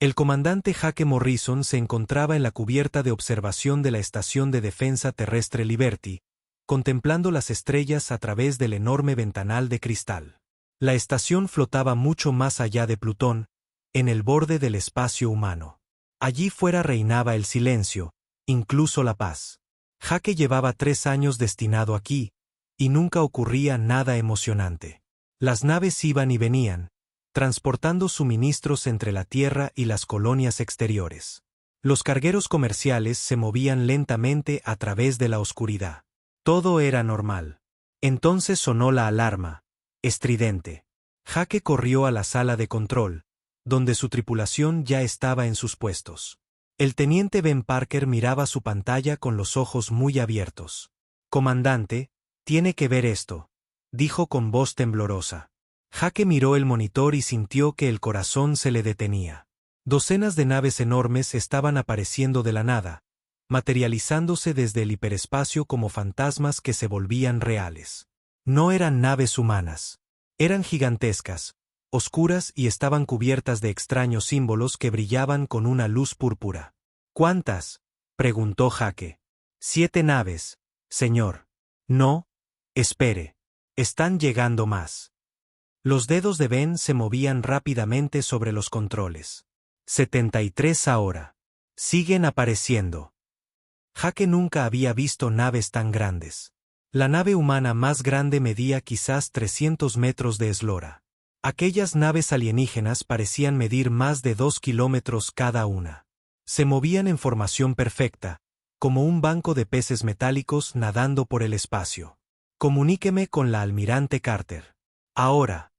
El comandante Jake Morrison se encontraba en la cubierta de observación de la Estación de Defensa Terrestre Liberty, contemplando las estrellas a través del enorme ventanal de cristal. La estación flotaba mucho más allá de Plutón, en el borde del espacio humano. Allí fuera reinaba el silencio, incluso la paz. Jake llevaba 3 años destinado aquí, y nunca ocurría nada emocionante. Las naves iban y venían, transportando suministros entre la Tierra y las colonias exteriores. Los cargueros comerciales se movían lentamente a través de la oscuridad. Todo era normal. Entonces sonó la alarma, estridente. Jake corrió a la sala de control, donde su tripulación ya estaba en sus puestos. El teniente Ben Parker miraba su pantalla con los ojos muy abiertos. «Comandante, tiene que ver esto», dijo con voz temblorosa. Jake miró el monitor y sintió que el corazón se le detenía. Docenas de naves enormes estaban apareciendo de la nada, materializándose desde el hiperespacio como fantasmas que se volvían reales. No eran naves humanas. Eran gigantescas, oscuras y estaban cubiertas de extraños símbolos que brillaban con una luz púrpura. «¿Cuántas?», preguntó Jake. «7 naves, señor». «No, espere. Están llegando más». Los dedos de Ben se movían rápidamente sobre los controles. 73 ahora. Siguen apareciendo. Jake nunca había visto naves tan grandes. La nave humana más grande medía quizás 300 metros de eslora. Aquellas naves alienígenas parecían medir más de 2 kilómetros cada una. Se movían en formación perfecta, como un banco de peces metálicos nadando por el espacio. «Comuníqueme con la almirante Carter. Ahora».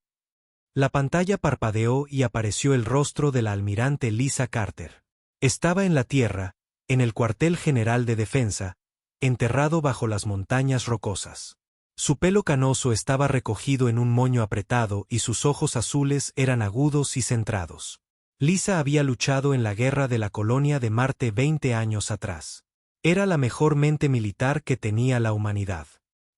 La pantalla parpadeó y apareció el rostro de la almirante Lisa Carter. Estaba en la Tierra, en el cuartel general de defensa, enterrado bajo las montañas rocosas. Su pelo canoso estaba recogido en un moño apretado y sus ojos azules eran agudos y centrados. Lisa había luchado en la guerra de la colonia de Marte 20 años atrás. Era la mejor mente militar que tenía la humanidad.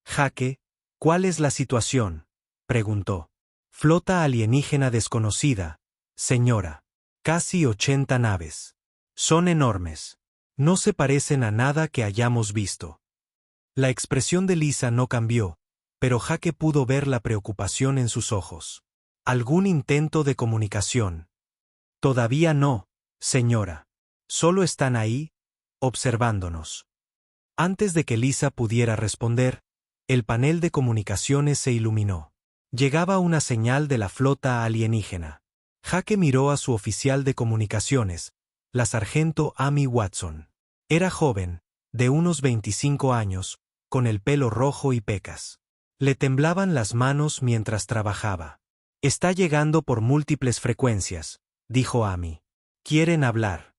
«Jake, ¿cuál es la situación?», preguntó. «Flota alienígena desconocida, señora. Casi 80 naves. Son enormes. No se parecen a nada que hayamos visto». La expresión de Lisa no cambió, pero Jake pudo ver la preocupación en sus ojos. «¿Algún intento de comunicación?» «Todavía no, señora. Solo están ahí, observándonos». Antes de que Lisa pudiera responder, el panel de comunicaciones se iluminó. Llegaba una señal de la flota alienígena. Jake miró a su oficial de comunicaciones, la sargento Amy Watson. Era joven, de unos 25 años, con el pelo rojo y pecas. Le temblaban las manos mientras trabajaba. «Está llegando por múltiples frecuencias», dijo Amy. «Quieren hablar».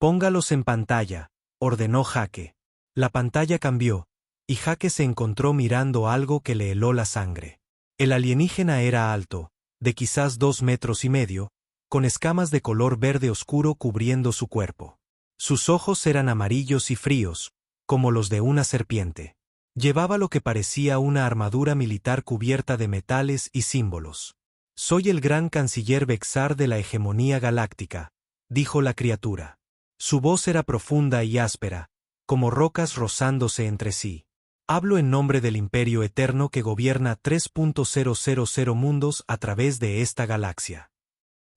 «Póngalos en pantalla», ordenó Jake. La pantalla cambió, y Jake se encontró mirando algo que le heló la sangre. El alienígena era alto, de quizás 2,5 metros, con escamas de color verde oscuro cubriendo su cuerpo. Sus ojos eran amarillos y fríos, como los de una serpiente. Llevaba lo que parecía una armadura militar cubierta de metales y símbolos. «Soy el gran canciller Bexar de la hegemonía galáctica», dijo la criatura. Su voz era profunda y áspera, como rocas rozándose entre sí. «Hablo en nombre del Imperio Eterno que gobierna 3.000 mundos a través de esta galaxia».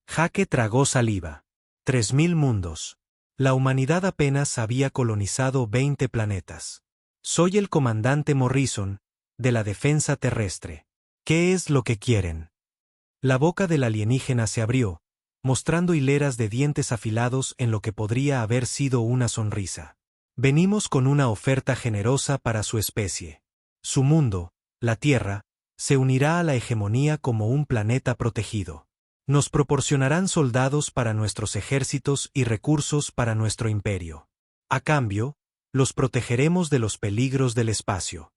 Jake tragó saliva. 3.000 mundos. La humanidad apenas había colonizado 20 planetas. «Soy el comandante Morrison, de la defensa terrestre. ¿Qué es lo que quieren?». La boca del alienígena se abrió, mostrando hileras de dientes afilados en lo que podría haber sido una sonrisa. «Venimos con una oferta generosa para su especie. Su mundo, la Tierra, se unirá a la hegemonía como un planeta protegido. Nos proporcionarán soldados para nuestros ejércitos y recursos para nuestro imperio. A cambio, los protegeremos de los peligros del espacio».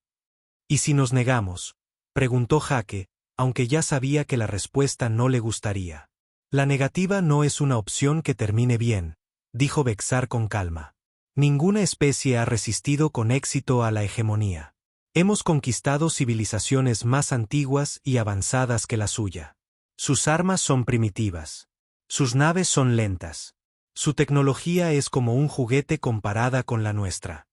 «¿Y si nos negamos?», preguntó Jake, aunque ya sabía que la respuesta no le gustaría. «La negativa no es una opción que termine bien», dijo Bexar con calma. «Ninguna especie ha resistido con éxito a la hegemonía. Hemos conquistado civilizaciones más antiguas y avanzadas que la suya. Sus armas son primitivas. Sus naves son lentas. Su tecnología es como un juguete comparada con la nuestra.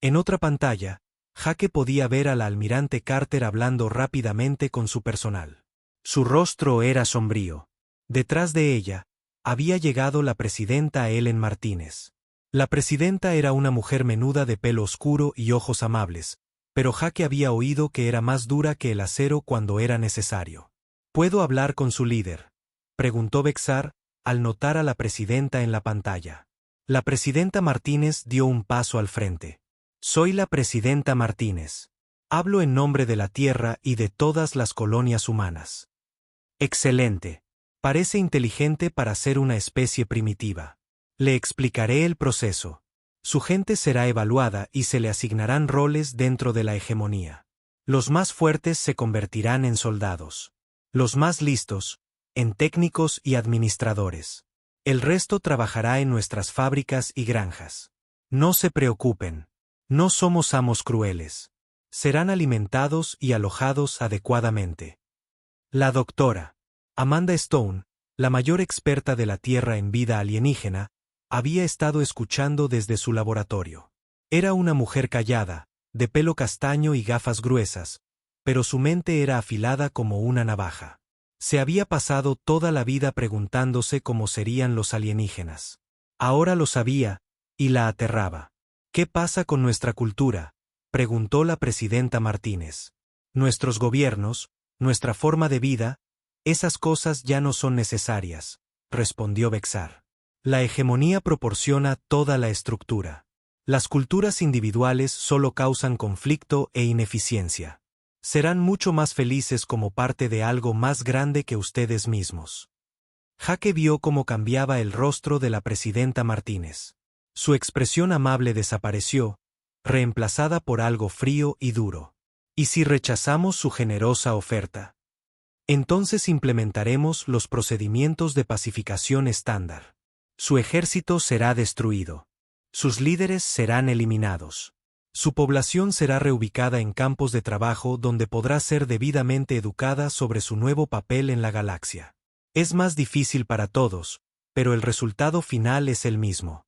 En otra pantalla, Jake podía ver al almirante Carter hablando rápidamente con su personal. Su rostro era sombrío. Detrás de ella, había llegado la presidenta Ellen Martínez. La presidenta era una mujer menuda de pelo oscuro y ojos amables, pero Jake había oído que era más dura que el acero cuando era necesario. ¿Puedo hablar con su líder?, preguntó Bexar, al notar a la presidenta en la pantalla. La presidenta Martínez dio un paso al frente. Soy la presidenta Martínez. Hablo en nombre de la Tierra y de todas las colonias humanas. Excelente. Parece inteligente para ser una especie primitiva. Le explicaré el proceso. Su gente será evaluada y se le asignarán roles dentro de la hegemonía. Los más fuertes se convertirán en soldados. Los más listos, en técnicos y administradores. El resto trabajará en nuestras fábricas y granjas. No se preocupen. No somos amos crueles. Serán alimentados y alojados adecuadamente. La doctora Amanda Stone, la mayor experta de la Tierra en vida alienígena, había estado escuchando desde su laboratorio. Era una mujer callada, de pelo castaño y gafas gruesas, pero su mente era afilada como una navaja. Se había pasado toda la vida preguntándose cómo serían los alienígenas. Ahora lo sabía, y la aterraba. ¿Qué pasa con nuestra cultura?, preguntó la presidenta Martínez. Nuestros gobiernos, nuestra forma de vida, esas cosas ya no son necesarias, respondió Bexar. La hegemonía proporciona toda la estructura. Las culturas individuales solo causan conflicto e ineficiencia. Serán mucho más felices como parte de algo más grande que ustedes mismos. Jake vio cómo cambiaba el rostro de la presidenta Martínez. Su expresión amable desapareció, reemplazada por algo frío y duro. ¿Y si rechazamos su generosa oferta? Entonces implementaremos los procedimientos de pacificación estándar. Su ejército será destruido. Sus líderes serán eliminados. Su población será reubicada en campos de trabajo donde podrá ser debidamente educada sobre su nuevo papel en la galaxia. Es más difícil para todos, pero el resultado final es el mismo.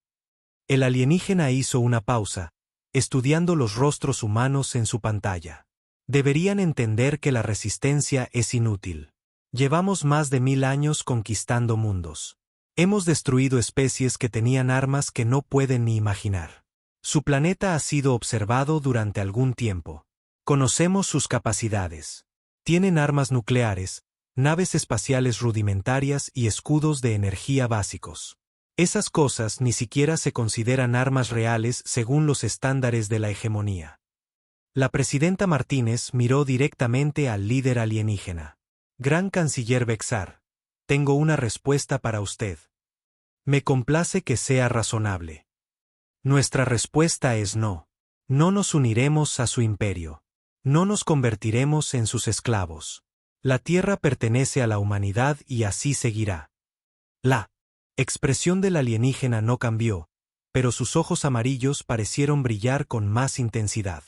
El alienígena hizo una pausa, estudiando los rostros humanos en su pantalla. Deberían entender que la resistencia es inútil. Llevamos más de 1000 años conquistando mundos. Hemos destruido especies que tenían armas que no pueden ni imaginar. Su planeta ha sido observado durante algún tiempo. Conocemos sus capacidades. Tienen armas nucleares, naves espaciales rudimentarias y escudos de energía básicos. Esas cosas ni siquiera se consideran armas reales según los estándares de la hegemonía. La presidenta Martínez miró directamente al líder alienígena. Gran canciller Bexar, tengo una respuesta para usted. Me complace que sea razonable. Nuestra respuesta es no. No nos uniremos a su imperio. No nos convertiremos en sus esclavos. La Tierra pertenece a la humanidad y así seguirá. La expresión del alienígena no cambió, pero sus ojos amarillos parecieron brillar con más intensidad.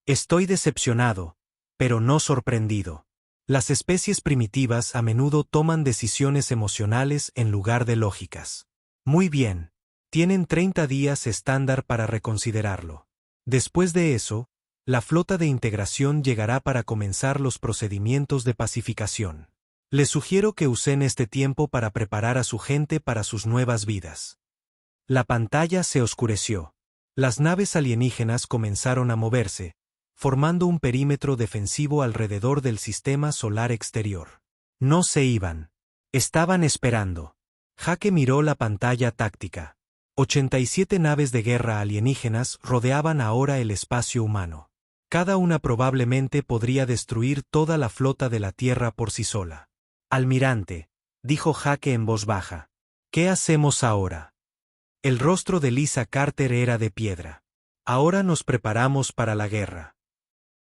Estoy decepcionado, pero no sorprendido. Las especies primitivas a menudo toman decisiones emocionales en lugar de lógicas. Muy bien, tienen 30 días estándar para reconsiderarlo. Después de eso, la flota de integración llegará para comenzar los procedimientos de pacificación. Les sugiero que usen este tiempo para preparar a su gente para sus nuevas vidas. La pantalla se oscureció. Las naves alienígenas comenzaron a moverse, formando un perímetro defensivo alrededor del sistema solar exterior. No se iban. Estaban esperando. Jake miró la pantalla táctica. 87 naves de guerra alienígenas rodeaban ahora el espacio humano. Cada una probablemente podría destruir toda la flota de la Tierra por sí sola. Almirante, dijo Jake en voz baja. ¿Qué hacemos ahora? El rostro de Lisa Carter era de piedra. Ahora nos preparamos para la guerra.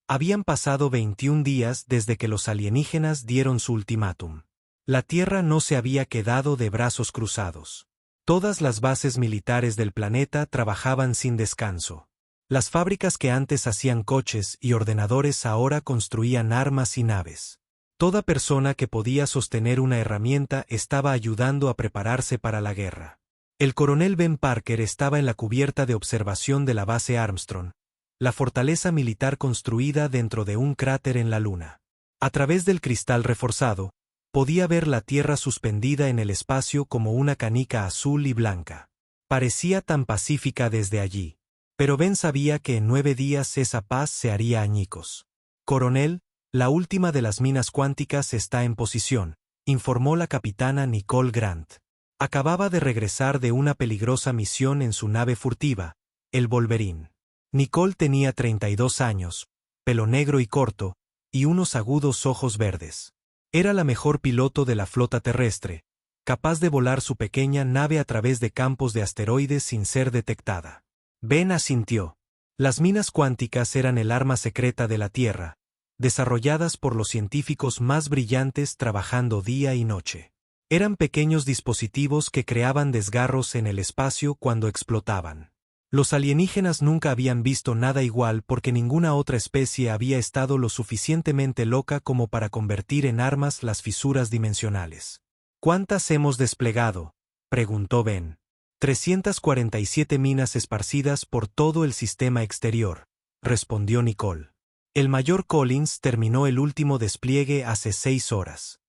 Habían pasado 21 días desde que los alienígenas dieron su ultimátum. La Tierra no se había quedado de brazos cruzados. Todas las bases militares del planeta trabajaban sin descanso. Las fábricas que antes hacían coches y ordenadores ahora construían armas y naves. Toda persona que podía sostener una herramienta estaba ayudando a prepararse para la guerra. El coronel Ben Parker estaba en la cubierta de observación de la base Armstrong, la fortaleza militar construida dentro de un cráter en la Luna. A través del cristal reforzado, podía ver la Tierra suspendida en el espacio como una canica azul y blanca. Parecía tan pacífica desde allí. Pero Ben sabía que en 9 días esa paz se haría añicos. «Coronel, la última de las minas cuánticas está en posición», informó la capitana Nicole Grant. Acababa de regresar de una peligrosa misión en su nave furtiva, el Wolverine. Nicole tenía 32 años, pelo negro y corto, y unos agudos ojos verdes. Era la mejor piloto de la flota terrestre, capaz de volar su pequeña nave a través de campos de asteroides sin ser detectada. Ben asintió. Las minas cuánticas eran el arma secreta de la Tierra, desarrolladas por los científicos más brillantes trabajando día y noche. Eran pequeños dispositivos que creaban desgarros en el espacio cuando explotaban. Los alienígenas nunca habían visto nada igual porque ninguna otra especie había estado lo suficientemente loca como para convertir en armas las fisuras dimensionales. «¿Cuántas hemos desplegado?», preguntó Ben. 347 minas esparcidas por todo el sistema exterior, respondió Nicole. El mayor Collins terminó el último despliegue hace 6 horas.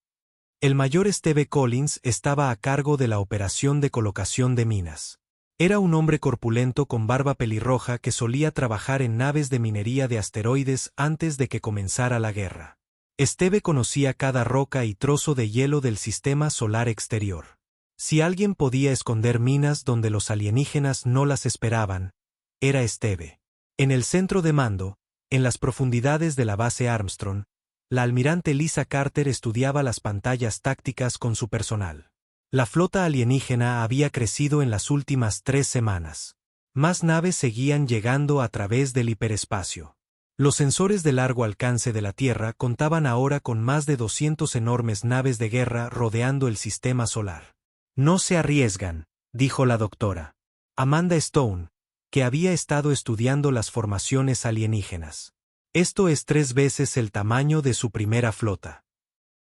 El mayor Steve Collins estaba a cargo de la operación de colocación de minas. Era un hombre corpulento con barba pelirroja que solía trabajar en naves de minería de asteroides antes de que comenzara la guerra. Steve conocía cada roca y trozo de hielo del sistema solar exterior. Si alguien podía esconder minas donde los alienígenas no las esperaban, era Steve. En el centro de mando, en las profundidades de la base Armstrong, la almirante Lisa Carter estudiaba las pantallas tácticas con su personal. La flota alienígena había crecido en las últimas 3 semanas. Más naves seguían llegando a través del hiperespacio. Los sensores de largo alcance de la Tierra contaban ahora con más de 200 enormes naves de guerra rodeando el sistema solar. «No se arriesgan», dijo la doctora Amanda Stone, que había estado estudiando las formaciones alienígenas. «Esto es 3 veces el tamaño de su primera flota».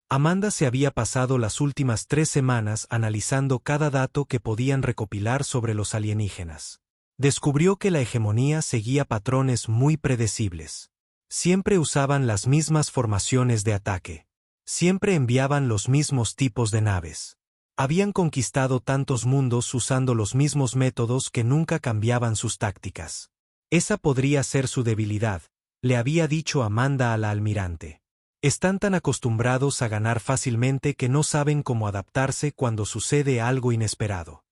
Amanda se había pasado las últimas 3 semanas analizando cada dato que podían recopilar sobre los alienígenas. Descubrió que la hegemonía seguía patrones muy predecibles. Siempre usaban las mismas formaciones de ataque. Siempre enviaban los mismos tipos de naves. Habían conquistado tantos mundos usando los mismos métodos que nunca cambiaban sus tácticas. Esa podría ser su debilidad, le había dicho Amanda a la almirante. Están tan acostumbrados a ganar fácilmente que no saben cómo adaptarse cuando sucede algo inesperado.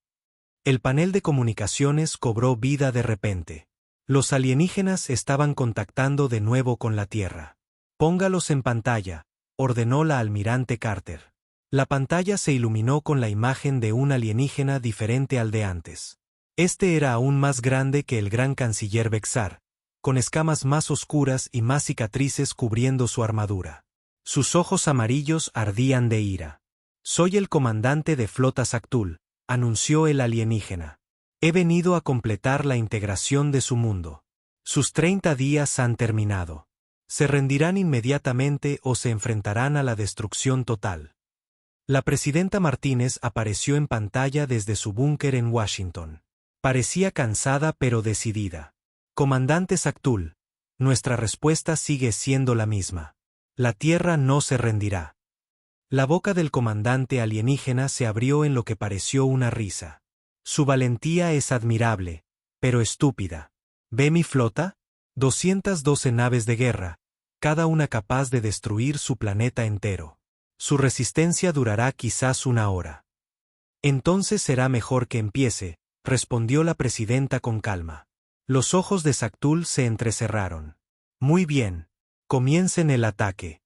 El panel de comunicaciones cobró vida de repente. Los alienígenas estaban contactando de nuevo con la Tierra. «Póngalos en pantalla», ordenó la almirante Carter. La pantalla se iluminó con la imagen de un alienígena diferente al de antes. Este era aún más grande que el gran canciller Bexar, con escamas más oscuras y más cicatrices cubriendo su armadura. Sus ojos amarillos ardían de ira. «Soy el comandante de flota Saktul», anunció el alienígena. «He venido a completar la integración de su mundo. Sus 30 días han terminado. Se rendirán inmediatamente o se enfrentarán a la destrucción total». La presidenta Martínez apareció en pantalla desde su búnker en Washington. Parecía cansada pero decidida. «Comandante Saktul, nuestra respuesta sigue siendo la misma. La Tierra no se rendirá». La boca del comandante alienígena se abrió en lo que pareció una risa. «Su valentía es admirable, pero estúpida. ¿Ve mi flota? 212 naves de guerra, cada una capaz de destruir su planeta entero. Su resistencia durará quizás 1 hora. Entonces será mejor que empiece», respondió la presidenta con calma. Los ojos de Saktul se entrecerraron. «Muy bien. Comiencen el ataque».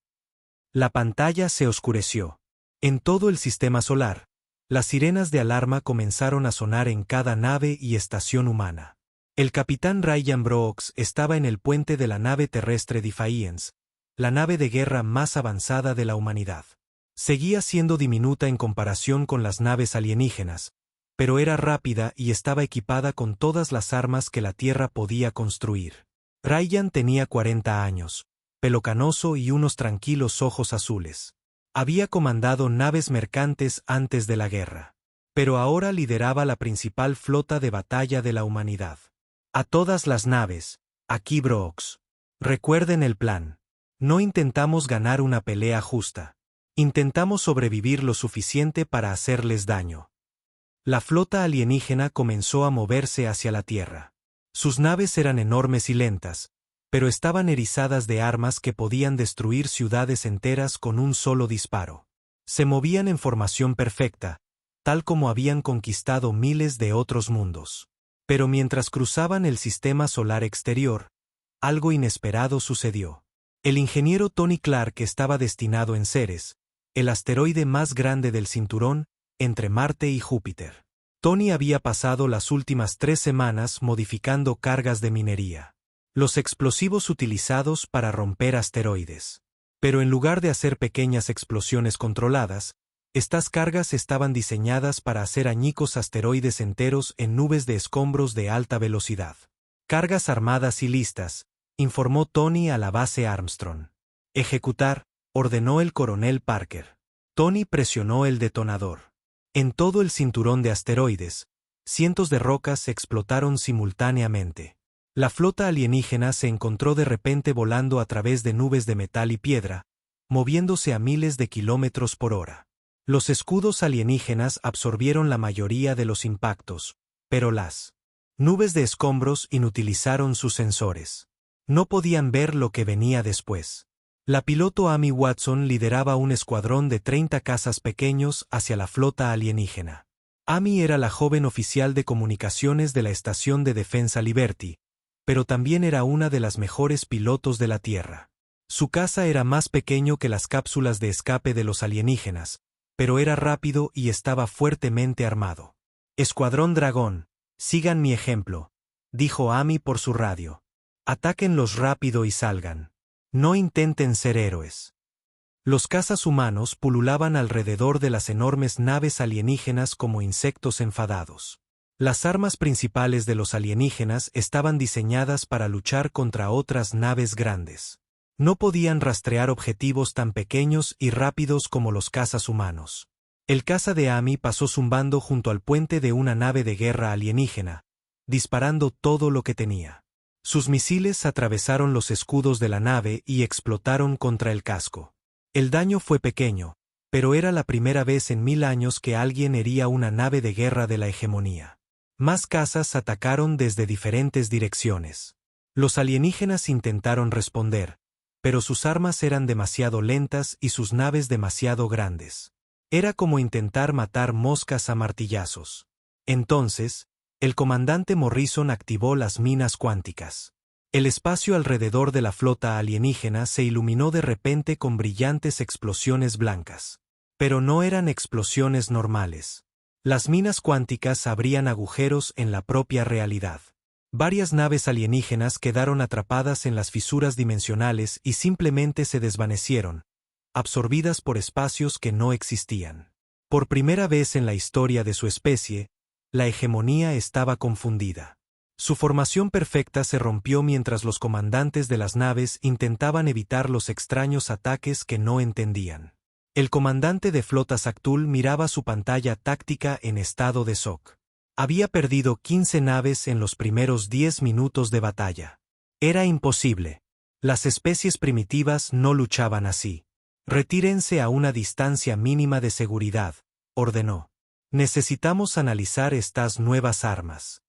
La pantalla se oscureció. En todo el sistema solar, las sirenas de alarma comenzaron a sonar en cada nave y estación humana. El capitán Ryan Brooks estaba en el puente de la nave terrestre Defiance, la nave de guerra más avanzada de la humanidad. Seguía siendo diminuta en comparación con las naves alienígenas, pero era rápida y estaba equipada con todas las armas que la Tierra podía construir. Ryan tenía 40 años, pelo canoso y unos tranquilos ojos azules. Había comandado naves mercantes antes de la guerra. Pero ahora lideraba la principal flota de batalla de la humanidad. A todas las naves, aquí Brooks. Recuerden el plan. No intentamos ganar una pelea justa. Intentamos sobrevivir lo suficiente para hacerles daño. La flota alienígena comenzó a moverse hacia la Tierra. Sus naves eran enormes y lentas, pero estaban erizadas de armas que podían destruir ciudades enteras con un solo disparo. Se movían en formación perfecta, tal como habían conquistado miles de otros mundos. Pero mientras cruzaban el sistema solar exterior, algo inesperado sucedió. El ingeniero Tony Clark estaba destinado en Ceres, el asteroide más grande del cinturón, entre Marte y Júpiter. Tony había pasado las últimas 3 semanas modificando cargas de minería. Los explosivos utilizados para romper asteroides. Pero en lugar de hacer pequeñas explosiones controladas, estas cargas estaban diseñadas para hacer añicos asteroides enteros en nubes de escombros de alta velocidad. Cargas armadas y listas, informó Tony a la base Armstrong. Ejecutar, ordenó el coronel Parker. Tony presionó el detonador. En todo el cinturón de asteroides, cientos de rocas explotaron simultáneamente. La flota alienígena se encontró de repente volando a través de nubes de metal y piedra, moviéndose a miles de kilómetros por hora. Los escudos alienígenas absorbieron la mayoría de los impactos, pero las nubes de escombros inutilizaron sus sensores. No podían ver lo que venía después. La piloto Amy Watson lideraba un escuadrón de 30 cazas pequeños hacia la flota alienígena. Amy era la joven oficial de comunicaciones de la Estación de Defensa Liberty, pero también era una de las mejores pilotos de la Tierra. Su caza era más pequeño que las cápsulas de escape de los alienígenas, pero era rápido y estaba fuertemente armado. Escuadrón Dragón, sigan mi ejemplo, dijo Amy por su radio. Atáquenlos rápido y salgan. No intenten ser héroes. Los cazas humanos pululaban alrededor de las enormes naves alienígenas como insectos enfadados. Las armas principales de los alienígenas estaban diseñadas para luchar contra otras naves grandes. No podían rastrear objetivos tan pequeños y rápidos como los cazas humanos. El caza de Amy pasó zumbando junto al puente de una nave de guerra alienígena, disparando todo lo que tenía. Sus misiles atravesaron los escudos de la nave y explotaron contra el casco. El daño fue pequeño, pero era la primera vez en 1000 años que alguien hería una nave de guerra de la hegemonía. Más cazas atacaron desde diferentes direcciones. Los alienígenas intentaron responder, pero sus armas eran demasiado lentas y sus naves demasiado grandes. Era como intentar matar moscas a martillazos. Entonces, el comandante Morrison activó las minas cuánticas. El espacio alrededor de la flota alienígena se iluminó de repente con brillantes explosiones blancas. Pero no eran explosiones normales. Las minas cuánticas abrían agujeros en la propia realidad. Varias naves alienígenas quedaron atrapadas en las fisuras dimensionales y simplemente se desvanecieron, absorbidas por espacios que no existían. Por primera vez en la historia de su especie, la hegemonía estaba confundida. Su formación perfecta se rompió mientras los comandantes de las naves intentaban evitar los extraños ataques que no entendían. El comandante de flota Saktul miraba su pantalla táctica en estado de shock. Había perdido 15 naves en los primeros 10 minutos de batalla. Era imposible. Las especies primitivas no luchaban así. Retírense a una distancia mínima de seguridad, ordenó. Necesitamos analizar estas nuevas armas.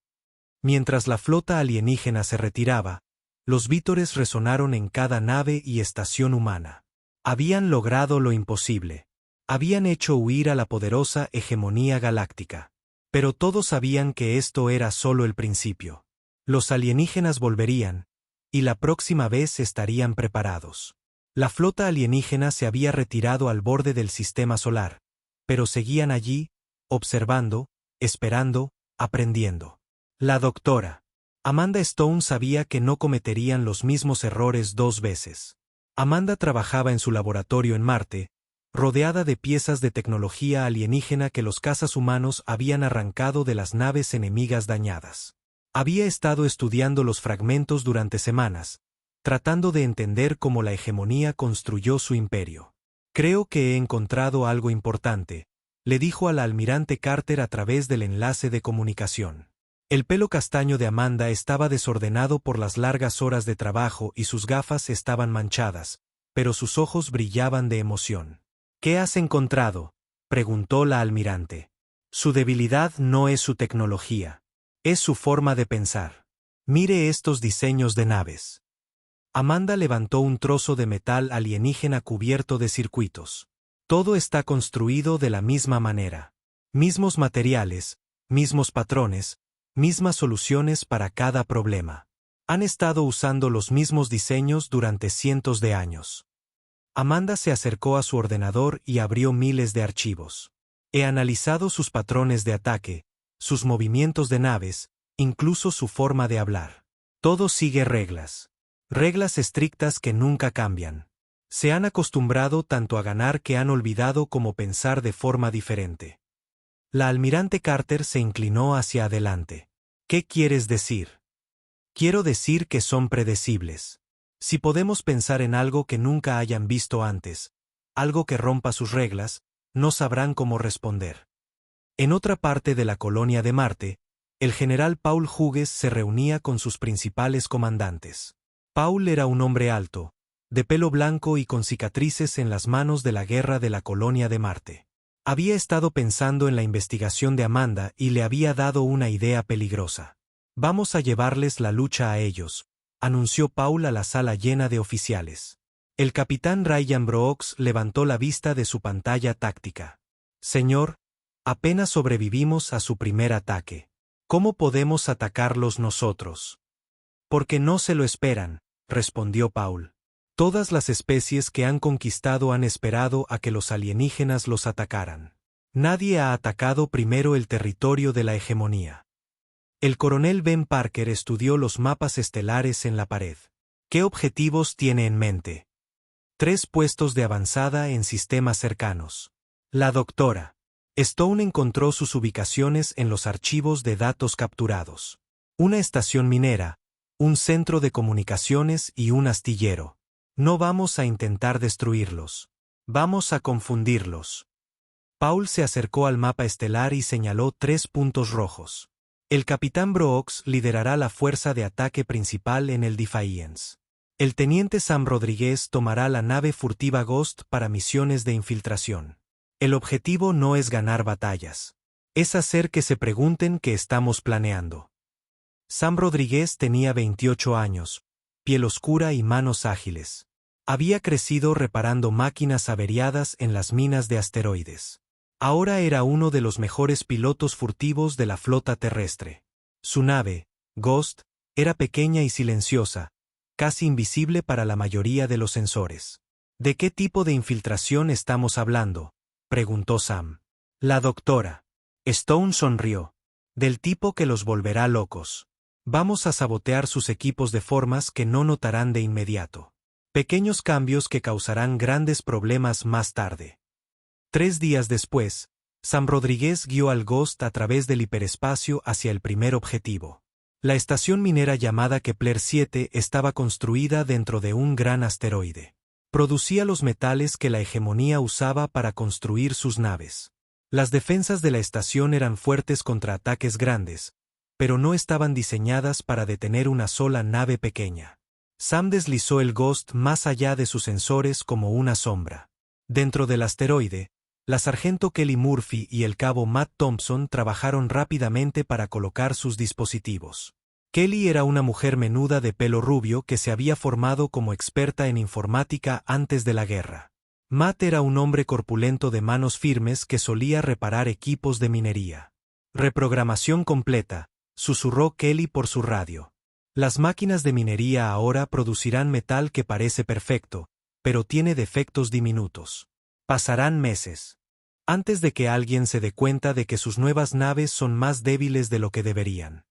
Mientras la flota alienígena se retiraba, los vítores resonaron en cada nave y estación humana. Habían logrado lo imposible. Habían hecho huir a la poderosa hegemonía galáctica. Pero todos sabían que esto era solo el principio. Los alienígenas volverían, y la próxima vez estarían preparados. La flota alienígena se había retirado al borde del sistema solar, pero seguían allí, observando, esperando, aprendiendo. La doctora Amanda Stone sabía que no cometerían los mismos errores 2 veces. Amanda trabajaba en su laboratorio en Marte, rodeada de piezas de tecnología alienígena que los cazas humanos habían arrancado de las naves enemigas dañadas. Había estado estudiando los fragmentos durante semanas, tratando de entender cómo la hegemonía construyó su imperio. Creo que he encontrado algo importante, le dijo al almirante Carter a través del enlace de comunicación. El pelo castaño de Amanda estaba desordenado por las largas horas de trabajo y sus gafas estaban manchadas, pero sus ojos brillaban de emoción. ¿Qué has encontrado?, preguntó la almirante. Su debilidad no es su tecnología, es su forma de pensar. Mire estos diseños de naves. Amanda levantó un trozo de metal alienígena cubierto de circuitos. Todo está construido de la misma manera. Mismos materiales, mismos patrones, mismas soluciones para cada problema. Han estado usando los mismos diseños durante cientos de años. Amanda se acercó a su ordenador y abrió miles de archivos. He analizado sus patrones de ataque, sus movimientos de naves, incluso su forma de hablar. Todo sigue reglas. Reglas estrictas que nunca cambian. Se han acostumbrado tanto a ganar que han olvidado cómo pensar de forma diferente. La almirante Carter se inclinó hacia adelante. ¿Qué quieres decir? Quiero decir que son predecibles. Si podemos pensar en algo que nunca hayan visto antes, algo que rompa sus reglas, no sabrán cómo responder. En otra parte de la colonia de Marte, el general Paul Hughes se reunía con sus principales comandantes. Paul era un hombre alto, de pelo blanco y con cicatrices en las manos de la guerra de la colonia de Marte. Había estado pensando en la investigación de Amanda y le había dado una idea peligrosa. Vamos a llevarles la lucha a ellos, anunció Paul a la sala llena de oficiales. El capitán Ryan Brooks levantó la vista de su pantalla táctica. Señor, apenas sobrevivimos a su primer ataque. ¿Cómo podemos atacarlos nosotros? Porque no se lo esperan, respondió Paul. Todas las especies que han conquistado han esperado a que los alienígenas los atacaran. Nadie ha atacado primero el territorio de la hegemonía. El coronel Ben Parker estudió los mapas estelares en la pared. ¿Qué objetivos tiene en mente? 3 puestos de avanzada en sistemas cercanos. La doctora Stone encontró sus ubicaciones en los archivos de datos capturados. Una estación minera, un centro de comunicaciones y un astillero. No vamos a intentar destruirlos. Vamos a confundirlos. Paul se acercó al mapa estelar y señaló 3 puntos rojos. El capitán Brooks liderará la fuerza de ataque principal en el Defiance. El teniente Sam Rodríguez tomará la nave furtiva Ghost para misiones de infiltración. El objetivo no es ganar batallas. Es hacer que se pregunten qué estamos planeando. Sam Rodríguez tenía 28 años, piel oscura y manos ágiles. Había crecido reparando máquinas averiadas en las minas de asteroides. Ahora era uno de los mejores pilotos furtivos de la flota terrestre. Su nave, Ghost, era pequeña y silenciosa, casi invisible para la mayoría de los sensores. ¿De qué tipo de infiltración estamos hablando?, preguntó Sam. La doctora Stone sonrió. Del tipo que los volverá locos. Vamos a sabotear sus equipos de formas que no notarán de inmediato. Pequeños cambios que causarán grandes problemas más tarde. 3 días después, Sam Rodríguez guió al Ghost a través del hiperespacio hacia el primer objetivo. La estación minera llamada Kepler 7 estaba construida dentro de un gran asteroide. Producía los metales que la hegemonía usaba para construir sus naves. Las defensas de la estación eran fuertes contra ataques grandes, pero no estaban diseñadas para detener una sola nave pequeña. Sam deslizó el Ghost más allá de sus sensores como una sombra. Dentro del asteroide, la sargento Kelly Murphy y el cabo Matt Thompson trabajaron rápidamente para colocar sus dispositivos. Kelly era una mujer menuda de pelo rubio que se había formado como experta en informática antes de la guerra. Matt era un hombre corpulento de manos firmes que solía reparar equipos de minería. Reprogramación completa, susurró Kelly por su radio. Las máquinas de minería ahora producirán metal que parece perfecto, pero tiene defectos diminutos. Pasarán meses antes de que alguien se dé cuenta de que sus nuevas naves son más débiles de lo que deberían.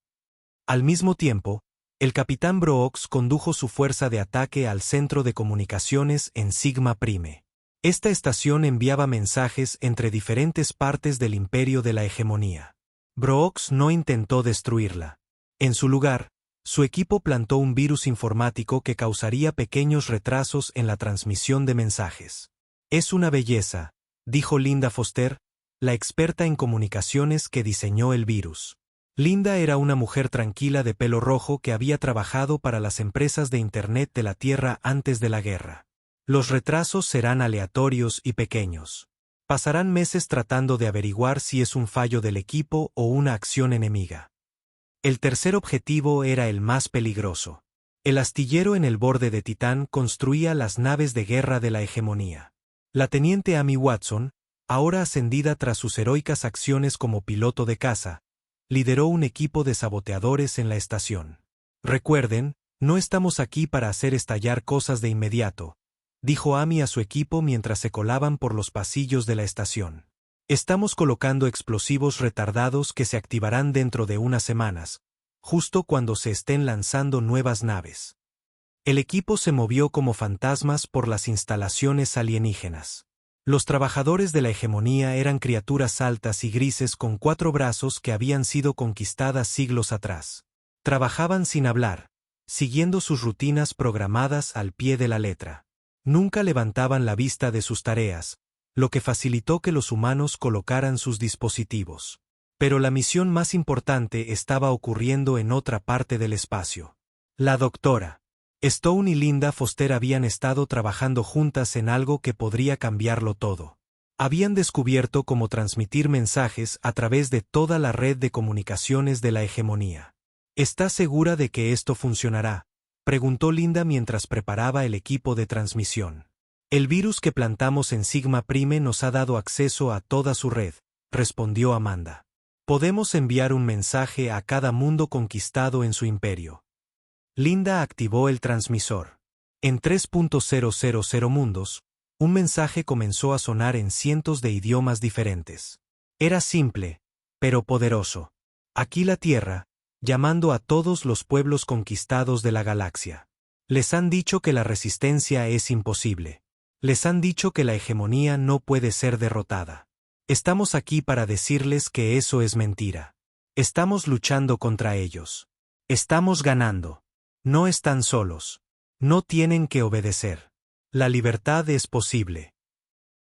Al mismo tiempo, el capitán Brooks condujo su fuerza de ataque al centro de comunicaciones en Sigma Prime. Esta estación enviaba mensajes entre diferentes partes del imperio de la hegemonía. Brooks no intentó destruirla. En su lugar, su equipo plantó un virus informático que causaría pequeños retrasos en la transmisión de mensajes. Es una belleza, dijo Linda Foster, la experta en comunicaciones que diseñó el virus. Linda era una mujer tranquila de pelo rojo que había trabajado para las empresas de Internet de la Tierra antes de la guerra. Los retrasos serán aleatorios y pequeños. Pasarán meses tratando de averiguar si es un fallo del equipo o una acción enemiga. El tercer objetivo era el más peligroso. El astillero en el borde de Titán construía las naves de guerra de la hegemonía. La teniente Amy Watson, ahora ascendida tras sus heroicas acciones como piloto de caza, lideró un equipo de saboteadores en la estación. Recuerden, no estamos aquí para hacer estallar cosas de inmediato, dijo Amy a su equipo mientras se colaban por los pasillos de la estación. Estamos colocando explosivos retardados que se activarán dentro de unas semanas, justo cuando se estén lanzando nuevas naves. El equipo se movió como fantasmas por las instalaciones alienígenas. Los trabajadores de la hegemonía eran criaturas altas y grises con 4 brazos que habían sido conquistadas siglos atrás. Trabajaban sin hablar, siguiendo sus rutinas programadas al pie de la letra. Nunca levantaban la vista de sus tareas, lo que facilitó que los humanos colocaran sus dispositivos. Pero la misión más importante estaba ocurriendo en otra parte del espacio. La doctora Stone y Linda Foster habían estado trabajando juntas en algo que podría cambiarlo todo. Habían descubierto cómo transmitir mensajes a través de toda la red de comunicaciones de la hegemonía. ¿Estás segura de que esto funcionará?, preguntó Linda mientras preparaba el equipo de transmisión. El virus que plantamos en Sigma Prime nos ha dado acceso a toda su red, respondió Amanda. Podemos enviar un mensaje a cada mundo conquistado en su imperio. Linda activó el transmisor. En 3.000 mundos, un mensaje comenzó a sonar en cientos de idiomas diferentes. Era simple, pero poderoso. Aquí la Tierra, llamando a todos los pueblos conquistados de la galaxia. Les han dicho que la resistencia es imposible. Les han dicho que la hegemonía no puede ser derrotada. Estamos aquí para decirles que eso es mentira. Estamos luchando contra ellos. Estamos ganando. No están solos. No tienen que obedecer. La libertad es posible.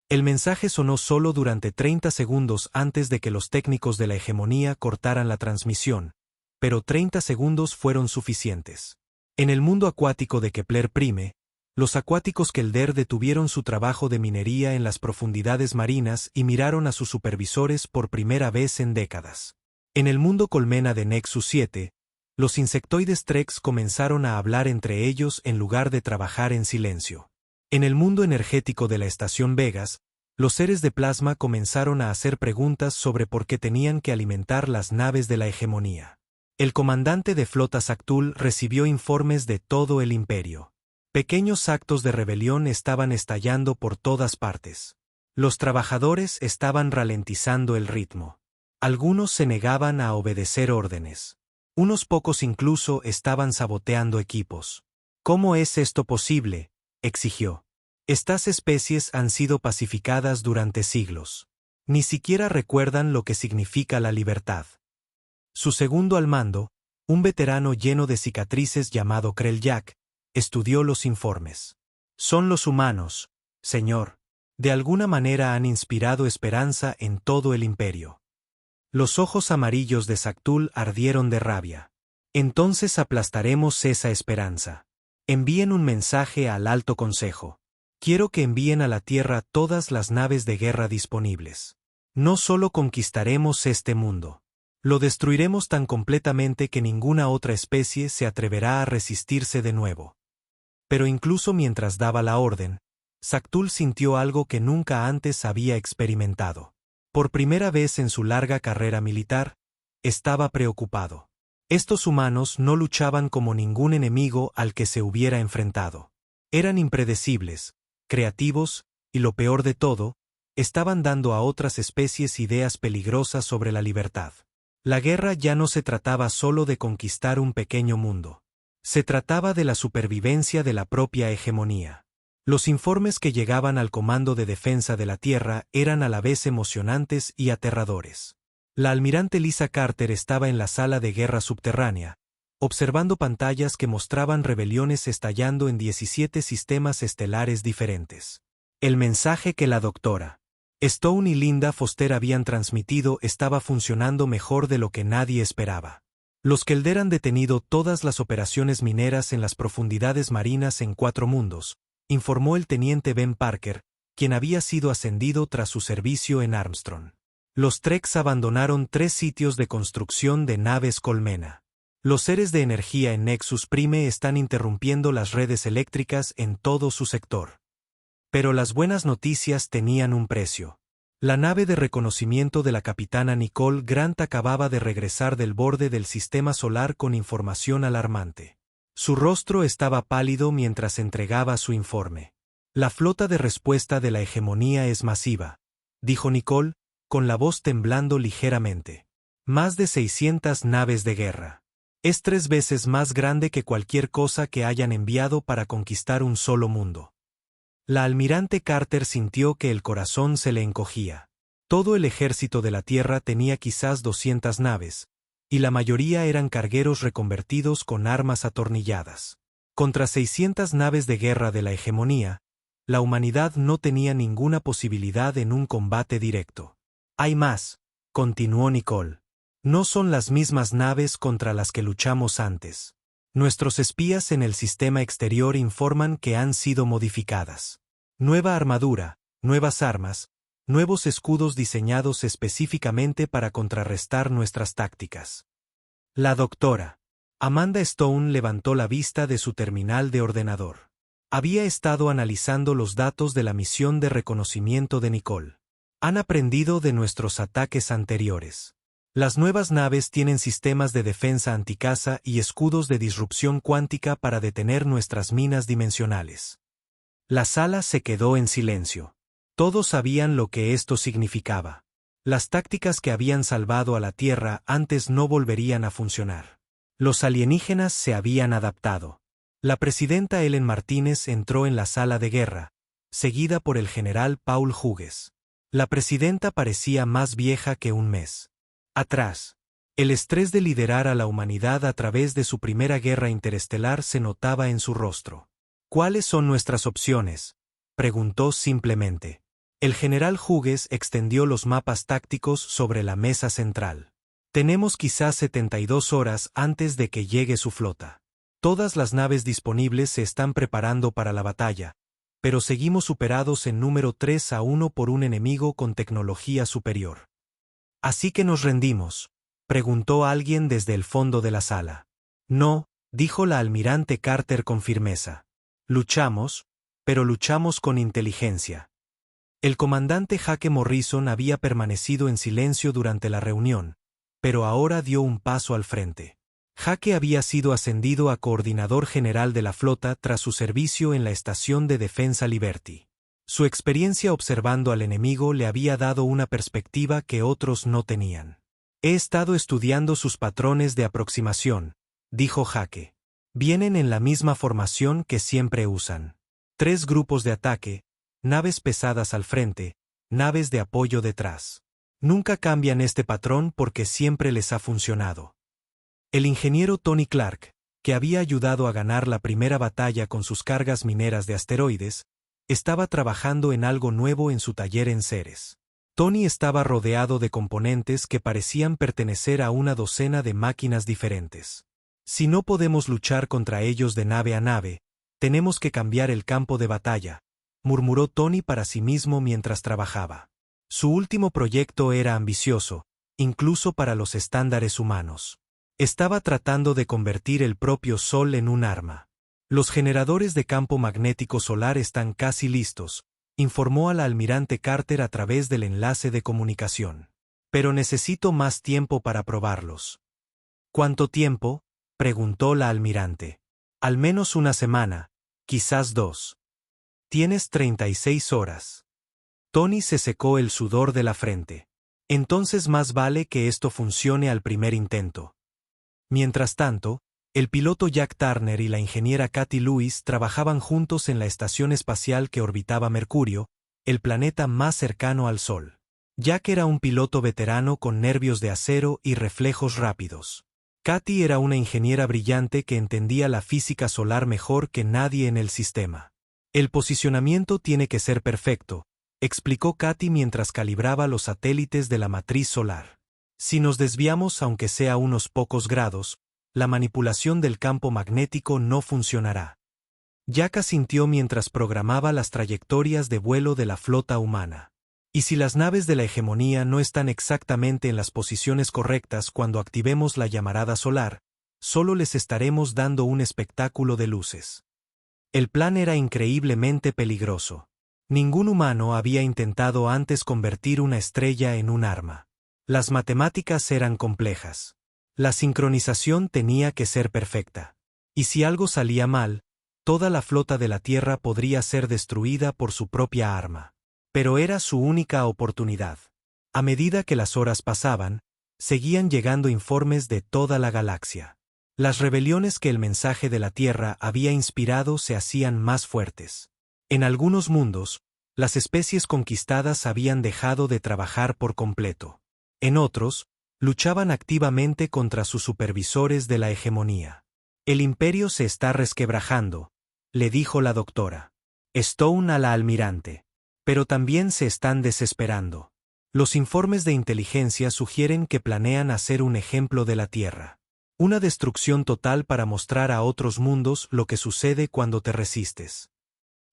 El mensaje sonó solo durante 30 segundos antes de que los técnicos de la hegemonía cortaran la transmisión, pero 30 segundos fueron suficientes. En el mundo acuático de Kepler Prime, los acuáticos Kelder detuvieron su trabajo de minería en las profundidades marinas y miraron a sus supervisores por primera vez en décadas. En el mundo colmena de Nexus 7, los insectoides Trex comenzaron a hablar entre ellos en lugar de trabajar en silencio. En el mundo energético de la estación Vegas, los seres de plasma comenzaron a hacer preguntas sobre por qué tenían que alimentar las naves de la hegemonía. El comandante de flota Saktul recibió informes de todo el imperio. Pequeños actos de rebelión estaban estallando por todas partes. Los trabajadores estaban ralentizando el ritmo. Algunos se negaban a obedecer órdenes. Unos pocos incluso estaban saboteando equipos. ¿Cómo es esto posible?, exigió. Estas especies han sido pacificadas durante siglos. Ni siquiera recuerdan lo que significa la libertad. Su segundo al mando, un veterano lleno de cicatrices llamado Krell-Jack, estudió los informes. Son los humanos, señor. De alguna manera han inspirado esperanza en todo el imperio. Los ojos amarillos de Saktul ardieron de rabia. Entonces aplastaremos esa esperanza. Envíen un mensaje al Alto Consejo. Quiero que envíen a la Tierra todas las naves de guerra disponibles. No solo conquistaremos este mundo. Lo destruiremos tan completamente que ninguna otra especie se atreverá a resistirse de nuevo. Pero incluso mientras daba la orden, Saktul sintió algo que nunca antes había experimentado. Por primera vez en su larga carrera militar, estaba preocupado. Estos humanos no luchaban como ningún enemigo al que se hubiera enfrentado. Eran impredecibles, creativos, y lo peor de todo, estaban dando a otras especies ideas peligrosas sobre la libertad. La guerra ya no se trataba solo de conquistar un pequeño mundo. Se trataba de la supervivencia de la propia hegemonía. Los informes que llegaban al Comando de Defensa de la Tierra eran a la vez emocionantes y aterradores. La almirante Lisa Carter estaba en la sala de guerra subterránea, observando pantallas que mostraban rebeliones estallando en 17 sistemas estelares diferentes. El mensaje que la doctora Stone y Linda Foster habían transmitido estaba funcionando mejor de lo que nadie esperaba. Los Kelder han detenido todas las operaciones mineras en las profundidades marinas en 4 mundos, informó el teniente Ben Parker, quien había sido ascendido tras su servicio en Armstrong. Los Treks abandonaron 3 sitios de construcción de naves colmena. Los seres de energía en Nexus Prime están interrumpiendo las redes eléctricas en todo su sector. Pero las buenas noticias tenían un precio. La nave de reconocimiento de la capitana Nicole Grant acababa de regresar del borde del sistema solar con información alarmante. Su rostro estaba pálido mientras entregaba su informe. La flota de respuesta de la hegemonía es masiva, dijo Nicole, con la voz temblando ligeramente. Más de 600 naves de guerra. Es 3 veces más grande que cualquier cosa que hayan enviado para conquistar un solo mundo. La almirante Carter sintió que el corazón se le encogía. Todo el ejército de la Tierra tenía quizás 200 naves, y la mayoría eran cargueros reconvertidos con armas atornilladas. Contra 600 naves de guerra de la hegemonía, la humanidad no tenía ninguna posibilidad en un combate directo. Hay más, continuó Nicole. No son las mismas naves contra las que luchamos antes. Nuestros espías en el sistema exterior informan que han sido modificadas. Nueva armadura, nuevas armas, nuevos escudos diseñados específicamente para contrarrestar nuestras tácticas. La doctora Amanda Stone levantó la vista de su terminal de ordenador. Había estado analizando los datos de la misión de reconocimiento de Nicole. Han aprendido de nuestros ataques anteriores. Las nuevas naves tienen sistemas de defensa anticaza y escudos de disrupción cuántica para detener nuestras minas dimensionales. La sala se quedó en silencio. Todos sabían lo que esto significaba. Las tácticas que habían salvado a la Tierra antes no volverían a funcionar. Los alienígenas se habían adaptado. La presidenta Ellen Martínez entró en la sala de guerra, seguida por el general Paul Hughes. La presidenta parecía más vieja que un mes atrás. El estrés de liderar a la humanidad a través de su primera guerra interestelar se notaba en su rostro. ¿Cuáles son nuestras opciones?, preguntó simplemente. El general Hughes extendió los mapas tácticos sobre la mesa central. Tenemos quizás 72 horas antes de que llegue su flota. Todas las naves disponibles se están preparando para la batalla, pero seguimos superados en número 3-1 por un enemigo con tecnología superior. ¿Así que nos rendimos?, preguntó alguien desde el fondo de la sala. No, dijo la almirante Carter con firmeza. Luchamos, pero luchamos con inteligencia. El comandante Jake Morrison había permanecido en silencio durante la reunión, pero ahora dio un paso al frente. Jake había sido ascendido a coordinador general de la flota tras su servicio en la estación de defensa Liberty. Su experiencia observando al enemigo le había dado una perspectiva que otros no tenían. He estado estudiando sus patrones de aproximación, dijo Jake. Vienen en la misma formación que siempre usan. 3 grupos de ataque, naves pesadas al frente, naves de apoyo detrás. Nunca cambian este patrón porque siempre les ha funcionado. El ingeniero Tony Clark, que había ayudado a ganar la primera batalla con sus cargas mineras de asteroides, estaba trabajando en algo nuevo en su taller en Ceres. Tony estaba rodeado de componentes que parecían pertenecer a una docena de máquinas diferentes. Si no podemos luchar contra ellos de nave a nave, tenemos que cambiar el campo de batalla, murmuró Tony para sí mismo mientras trabajaba. Su último proyecto era ambicioso, incluso para los estándares humanos. Estaba tratando de convertir el propio Sol en un arma. Los generadores de campo magnético solar están casi listos, informó a la almirante Carter a través del enlace de comunicación. Pero necesito más tiempo para probarlos. ¿Cuánto tiempo?, preguntó la almirante. Al menos una semana, quizás 2. Tienes 36 horas. Tony se secó el sudor de la frente. Entonces más vale que esto funcione al primer intento. Mientras tanto, el piloto Jack Turner y la ingeniera Kathy Lewis trabajaban juntos en la estación espacial que orbitaba Mercurio, el planeta más cercano al Sol. Jack era un piloto veterano con nervios de acero y reflejos rápidos. Kathy era una ingeniera brillante que entendía la física solar mejor que nadie en el sistema. El posicionamiento tiene que ser perfecto, explicó Katy mientras calibraba los satélites de la matriz solar. Si nos desviamos aunque sea unos pocos grados, la manipulación del campo magnético no funcionará. Jack asintió mientras programaba las trayectorias de vuelo de la flota humana. ¿Y si las naves de la hegemonía no están exactamente en las posiciones correctas cuando activemos la llamarada solar, solo les estaremos dando un espectáculo de luces? El plan era increíblemente peligroso. Ningún humano había intentado antes convertir una estrella en un arma. Las matemáticas eran complejas. La sincronización tenía que ser perfecta. Y si algo salía mal, toda la flota de la Tierra podría ser destruida por su propia arma. Pero era su única oportunidad. A medida que las horas pasaban, seguían llegando informes de toda la galaxia. Las rebeliones que el mensaje de la Tierra había inspirado se hacían más fuertes. En algunos mundos, las especies conquistadas habían dejado de trabajar por completo. En otros, luchaban activamente contra sus supervisores de la hegemonía. El imperio se está resquebrajando, le dijo la doctora Stone a la almirante. Pero también se están desesperando. Los informes de inteligencia sugieren que planean hacer un ejemplo de la Tierra. Una destrucción total para mostrar a otros mundos lo que sucede cuando te resistes.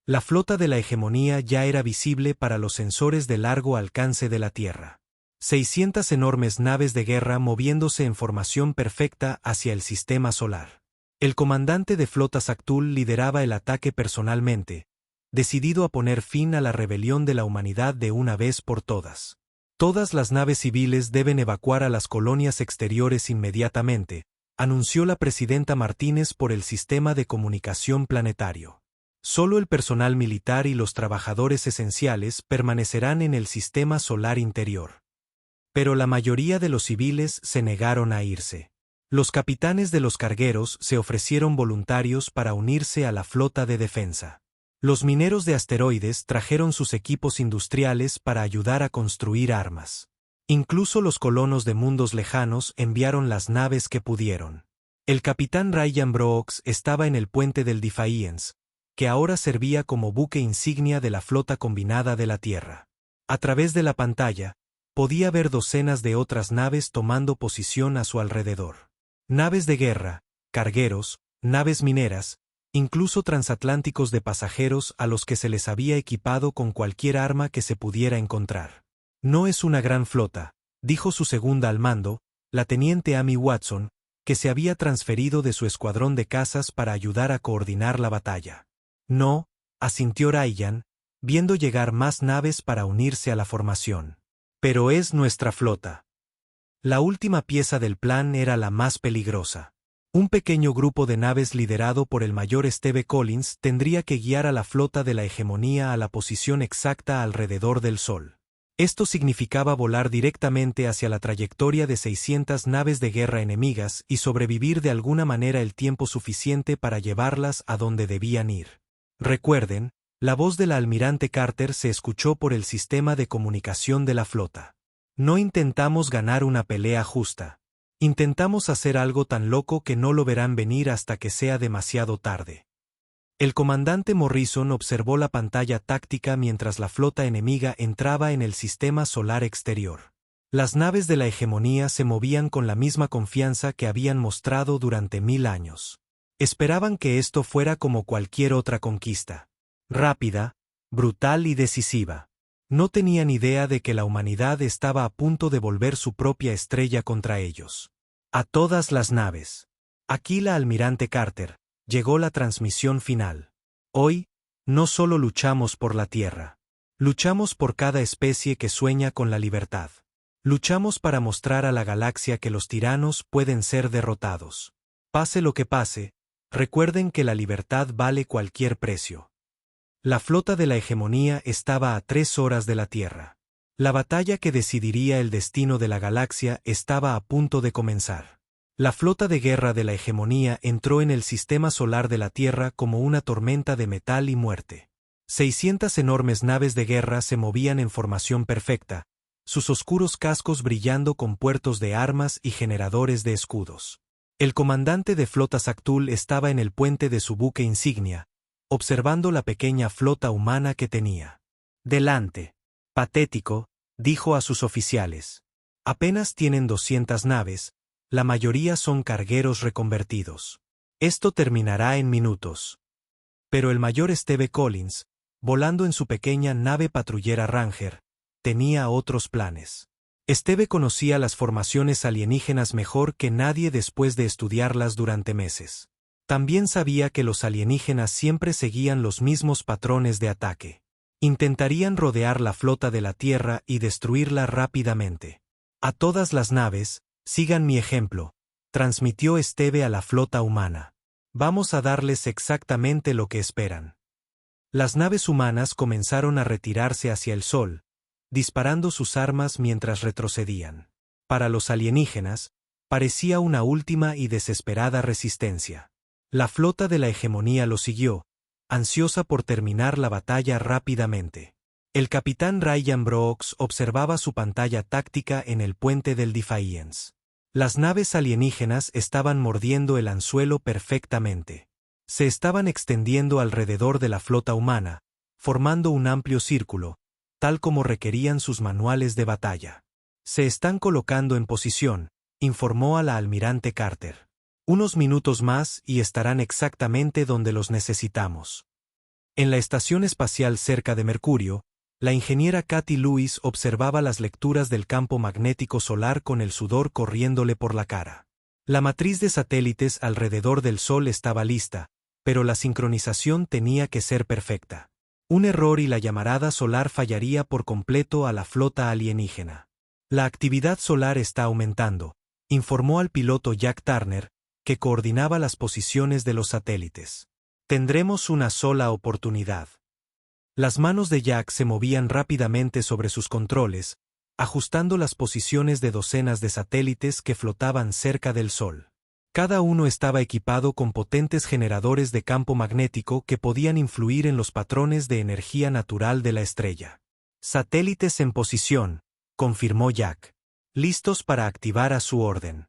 La flota de la hegemonía ya era visible para los sensores de largo alcance de la Tierra. 600 enormes naves de guerra moviéndose en formación perfecta hacia el sistema solar. El comandante de flota Saktul lideraba el ataque personalmente, decidido a poner fin a la rebelión de la humanidad de una vez por todas. Todas las naves civiles deben evacuar a las colonias exteriores inmediatamente, anunció la presidenta Martínez por el sistema de comunicación planetario. Solo el personal militar y los trabajadores esenciales permanecerán en el sistema solar interior. Pero la mayoría de los civiles se negaron a irse. Los capitanes de los cargueros se ofrecieron voluntarios para unirse a la flota de defensa. Los mineros de asteroides trajeron sus equipos industriales para ayudar a construir armas. Incluso los colonos de mundos lejanos enviaron las naves que pudieron. El capitán Ryan Brooks estaba en el puente del Defiance, que ahora servía como buque insignia de la flota combinada de la Tierra. A través de la pantalla, podía ver docenas de otras naves tomando posición a su alrededor. Naves de guerra, cargueros, naves mineras, incluso transatlánticos de pasajeros a los que se les había equipado con cualquier arma que se pudiera encontrar. No es una gran flota, dijo su segunda al mando, la teniente Amy Watson, que se había transferido de su escuadrón de cazas para ayudar a coordinar la batalla. No, asintió Ryan, viendo llegar más naves para unirse a la formación. Pero es nuestra flota. La última pieza del plan era la más peligrosa. Un pequeño grupo de naves liderado por el mayor Steve Collins tendría que guiar a la flota de la hegemonía a la posición exacta alrededor del Sol. Esto significaba volar directamente hacia la trayectoria de 600 naves de guerra enemigas y sobrevivir de alguna manera el tiempo suficiente para llevarlas a donde debían ir. Recuerden, la voz de la almirante Carter se escuchó por el sistema de comunicación de la flota. No intentamos ganar una pelea justa. Intentamos hacer algo tan loco que no lo verán venir hasta que sea demasiado tarde. El comandante Morrison observó la pantalla táctica mientras la flota enemiga entraba en el sistema solar exterior. Las naves de la hegemonía se movían con la misma confianza que habían mostrado durante 1000 años. Esperaban que esto fuera como cualquier otra conquista. Rápida, brutal y decisiva. No tenían idea de que la humanidad estaba a punto de volver su propia estrella contra ellos. A todas las naves. Aquí la almirante Carter. Llegó la transmisión final. Hoy, no solo luchamos por la Tierra. Luchamos por cada especie que sueña con la libertad. Luchamos para mostrar a la galaxia que los tiranos pueden ser derrotados. Pase lo que pase, recuerden que la libertad vale cualquier precio. La flota de la hegemonía estaba a 3 horas de la Tierra. La batalla que decidiría el destino de la galaxia estaba a punto de comenzar. La flota de guerra de la hegemonía entró en el sistema solar de la Tierra como una tormenta de metal y muerte. 600 enormes naves de guerra se movían en formación perfecta, sus oscuros cascos brillando con puertos de armas y generadores de escudos. El comandante de flota Saktul estaba en el puente de su buque insignia, observando la pequeña flota humana que tenía. «Delante. Patético», dijo a sus oficiales. «Apenas tienen 200 naves, la mayoría son cargueros reconvertidos. Esto terminará en minutos». Pero el mayor Steve Collins, volando en su pequeña nave patrullera Ranger, tenía otros planes. Steve conocía las formaciones alienígenas mejor que nadie después de estudiarlas durante meses. También sabía que los alienígenas siempre seguían los mismos patrones de ataque. Intentarían rodear la flota de la Tierra y destruirla rápidamente. «A todas las naves, sigan mi ejemplo», transmitió Steve a la flota humana. «Vamos a darles exactamente lo que esperan». Las naves humanas comenzaron a retirarse hacia el sol, disparando sus armas mientras retrocedían. Para los alienígenas, parecía una última y desesperada resistencia. La flota de la hegemonía lo siguió, ansiosa por terminar la batalla rápidamente. El capitán Ryan Brooks observaba su pantalla táctica en el puente del Defiance. Las naves alienígenas estaban mordiendo el anzuelo perfectamente. Se estaban extendiendo alrededor de la flota humana, formando un amplio círculo, tal como requerían sus manuales de batalla. «Se están colocando en posición», informó a la almirante Carter. «Unos minutos más y estarán exactamente donde los necesitamos». En la estación espacial cerca de Mercurio, la ingeniera Cathy Lewis observaba las lecturas del campo magnético solar con el sudor corriéndole por la cara. La matriz de satélites alrededor del Sol estaba lista, pero la sincronización tenía que ser perfecta. Un error y la llamarada solar fallaría por completo a la flota alienígena. «La actividad solar está aumentando», informó al piloto Jack Turner, que coordinaba las posiciones de los satélites. «Tendremos una sola oportunidad». Las manos de Jack se movían rápidamente sobre sus controles, ajustando las posiciones de docenas de satélites que flotaban cerca del Sol. Cada uno estaba equipado con potentes generadores de campo magnético que podían influir en los patrones de energía natural de la estrella. «Satélites en posición», confirmó Jack. «Listos para activar a su orden».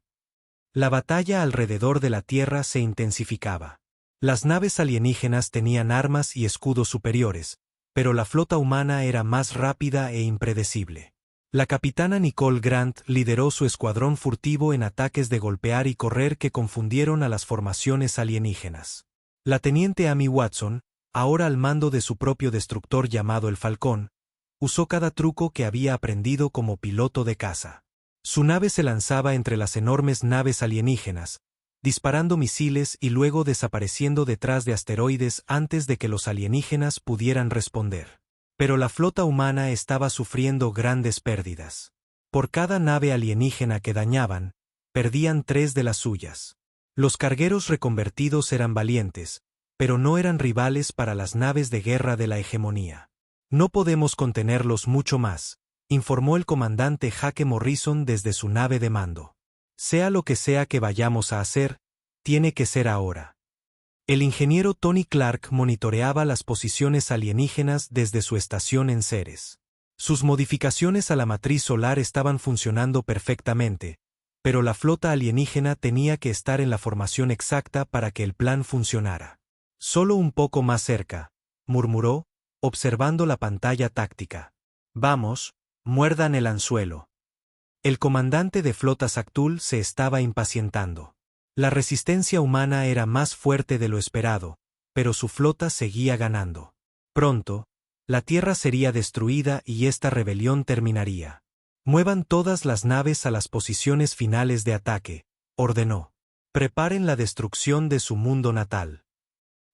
La batalla alrededor de la Tierra se intensificaba. Las naves alienígenas tenían armas y escudos superiores, pero la flota humana era más rápida e impredecible. La capitana Nicole Grant lideró su escuadrón furtivo en ataques de golpear y correr que confundieron a las formaciones alienígenas. La teniente Amy Watson, ahora al mando de su propio destructor llamado el Falcón, usó cada truco que había aprendido como piloto de caza. Su nave se lanzaba entre las enormes naves alienígenas, disparando misiles y luego desapareciendo detrás de asteroides antes de que los alienígenas pudieran responder. Pero la flota humana estaba sufriendo grandes pérdidas. Por cada nave alienígena que dañaban, perdían 3 de las suyas. Los cargueros reconvertidos eran valientes, pero no eran rivales para las naves de guerra de la hegemonía. «No podemos contenerlos mucho más», informó el comandante Jake Morrison desde su nave de mando. «Sea lo que sea que vayamos a hacer, tiene que ser ahora». El ingeniero Tony Clark monitoreaba las posiciones alienígenas desde su estación en Ceres. Sus modificaciones a la matriz solar estaban funcionando perfectamente, pero la flota alienígena tenía que estar en la formación exacta para que el plan funcionara. «Solo un poco más cerca», murmuró, observando la pantalla táctica. «Vamos, muerdan el anzuelo». El comandante de flota Saktul se estaba impacientando. La resistencia humana era más fuerte de lo esperado, pero su flota seguía ganando. Pronto, la Tierra sería destruida y esta rebelión terminaría. «Muevan todas las naves a las posiciones finales de ataque», ordenó. «Preparen la destrucción de su mundo natal».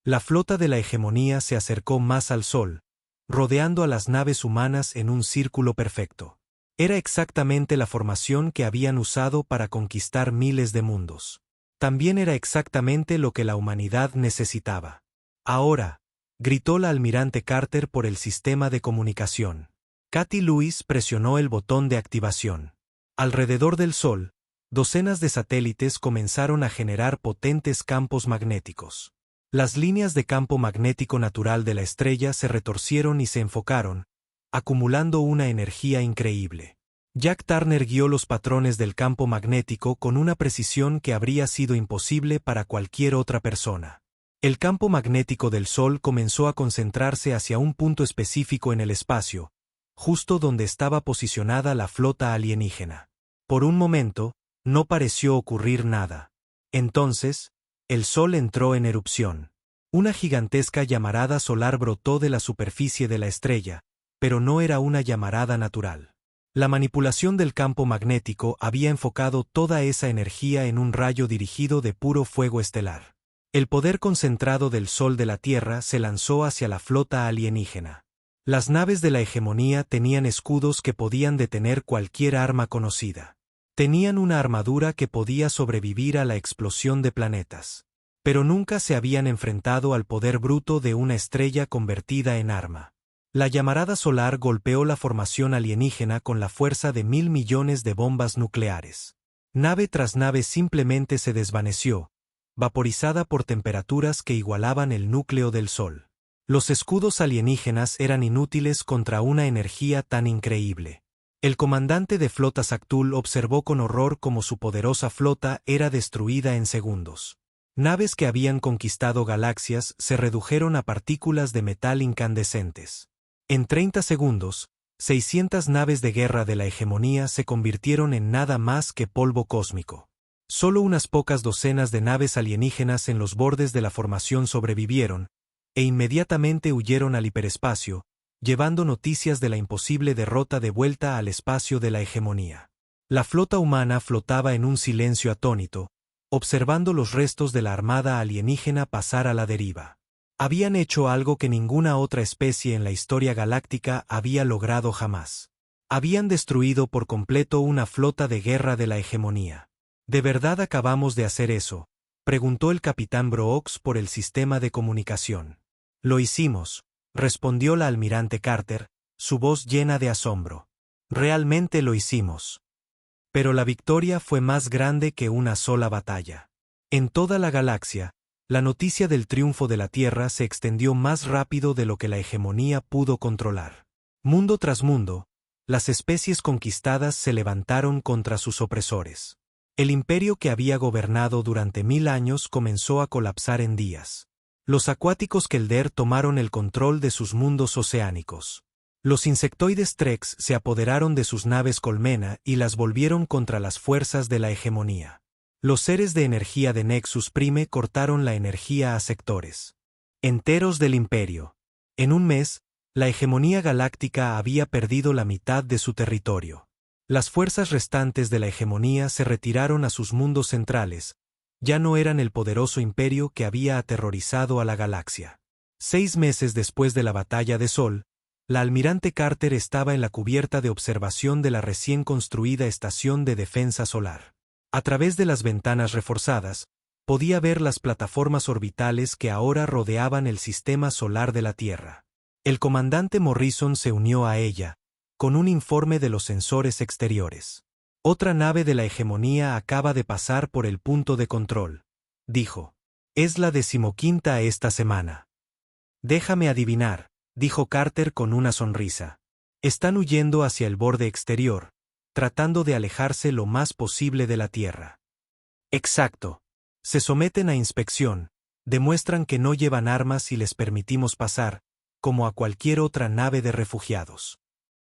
La flota de la hegemonía se acercó más al Sol, rodeando a las naves humanas en un círculo perfecto. Era exactamente la formación que habían usado para conquistar miles de mundos. También era exactamente lo que la humanidad necesitaba. «Ahora», gritó la almirante Carter por el sistema de comunicación. Cathy Lewis presionó el botón de activación. Alrededor del Sol, docenas de satélites comenzaron a generar potentes campos magnéticos. Las líneas de campo magnético natural de la estrella se retorcieron y se enfocaron, acumulando una energía increíble. Jack Turner guió los patrones del campo magnético con una precisión que habría sido imposible para cualquier otra persona. El campo magnético del Sol comenzó a concentrarse hacia un punto específico en el espacio, justo donde estaba posicionada la flota alienígena. Por un momento, no pareció ocurrir nada. Entonces, el Sol entró en erupción. Una gigantesca llamarada solar brotó de la superficie de la estrella, pero no era una llamarada natural. La manipulación del campo magnético había enfocado toda esa energía en un rayo dirigido de puro fuego estelar. El poder concentrado del Sol de la Tierra se lanzó hacia la flota alienígena. Las naves de la hegemonía tenían escudos que podían detener cualquier arma conocida. Tenían una armadura que podía sobrevivir a la explosión de planetas. Pero nunca se habían enfrentado al poder bruto de una estrella convertida en arma. La llamarada solar golpeó la formación alienígena con la fuerza de 1.000 millones de bombas nucleares. Nave tras nave simplemente se desvaneció, vaporizada por temperaturas que igualaban el núcleo del Sol. Los escudos alienígenas eran inútiles contra una energía tan increíble. El comandante de flota Zaktul observó con horror cómo su poderosa flota era destruida en segundos. Naves que habían conquistado galaxias se redujeron a partículas de metal incandescentes. En 30 segundos, 600 naves de guerra de la hegemonía se convirtieron en nada más que polvo cósmico. Solo unas pocas docenas de naves alienígenas en los bordes de la formación sobrevivieron, e inmediatamente huyeron al hiperespacio, llevando noticias de la imposible derrota de vuelta al espacio de la hegemonía. La flota humana flotaba en un silencio atónito, observando los restos de la armada alienígena pasar a la deriva. Habían hecho algo que ninguna otra especie en la historia galáctica había logrado jamás. Habían destruido por completo una flota de guerra de la hegemonía. ¿De verdad acabamos de hacer eso?, preguntó el capitán Brooks por el sistema de comunicación. Lo hicimos, respondió la almirante Carter, su voz llena de asombro. Realmente lo hicimos. Pero la victoria fue más grande que una sola batalla. En toda la galaxia, la noticia del triunfo de la Tierra se extendió más rápido de lo que la hegemonía pudo controlar. Mundo tras mundo, las especies conquistadas se levantaron contra sus opresores. El imperio que había gobernado durante 1000 años comenzó a colapsar en días. Los acuáticos Kelder tomaron el control de sus mundos oceánicos. Los insectoides Trex se apoderaron de sus naves colmena y las volvieron contra las fuerzas de la hegemonía. Los seres de energía de Nexus Prime cortaron la energía a sectores enteros del imperio. En un mes, la hegemonía galáctica había perdido la mitad de su territorio. Las fuerzas restantes de la hegemonía se retiraron a sus mundos centrales, ya no eran el poderoso imperio que había aterrorizado a la galaxia. 6 meses después de la batalla de Sol, la almirante Carter estaba en la cubierta de observación de la recién construida estación de defensa solar. A través de las ventanas reforzadas, podía ver las plataformas orbitales que ahora rodeaban el sistema solar de la Tierra. El comandante Morrison se unió a ella, con un informe de los sensores exteriores. Otra nave de la hegemonía acaba de pasar por el punto de control, dijo. Es la 15ª esta semana. Déjame adivinar, dijo Carter con una sonrisa. Están huyendo hacia el borde exterior, tratando de alejarse lo más posible de la Tierra. Exacto. Se someten a inspección, demuestran que no llevan armas y les permitimos pasar, como a cualquier otra nave de refugiados.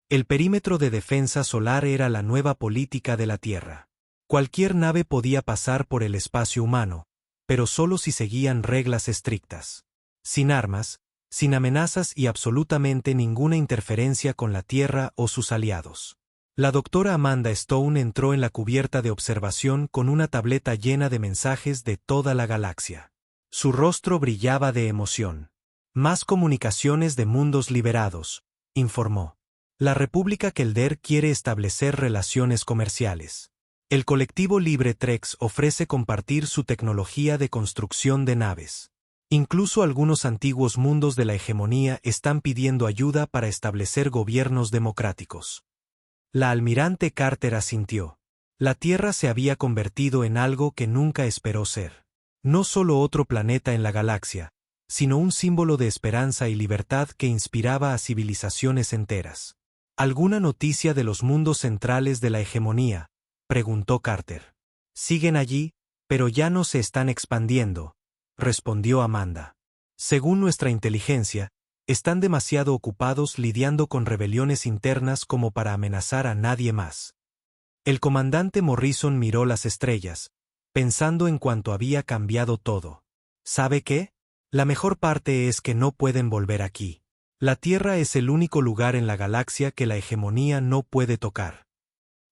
El perímetro de defensa solar era la nueva política de la Tierra. Cualquier nave podía pasar por el espacio humano, pero solo si seguían reglas estrictas. Sin armas, sin amenazas y absolutamente ninguna interferencia con la Tierra o sus aliados. La doctora Amanda Stone entró en la cubierta de observación con una tableta llena de mensajes de toda la galaxia. Su rostro brillaba de emoción. Más comunicaciones de mundos liberados, informó. La República Kelder quiere establecer relaciones comerciales. El colectivo Libre Trex ofrece compartir su tecnología de construcción de naves. Incluso algunos antiguos mundos de la hegemonía están pidiendo ayuda para establecer gobiernos democráticos. La almirante Carter asintió. La Tierra se había convertido en algo que nunca esperó ser. No solo otro planeta en la galaxia, sino un símbolo de esperanza y libertad que inspiraba a civilizaciones enteras. ¿Alguna noticia de los mundos centrales de la hegemonía?, preguntó Carter. Siguen allí, pero ya no se están expandiendo, respondió Amanda. Según nuestra inteligencia, están demasiado ocupados lidiando con rebeliones internas como para amenazar a nadie más. El comandante Morrison miró las estrellas, pensando en cuánto había cambiado todo. ¿Sabe qué? La mejor parte es que no pueden volver aquí. La Tierra es el único lugar en la galaxia que la hegemonía no puede tocar.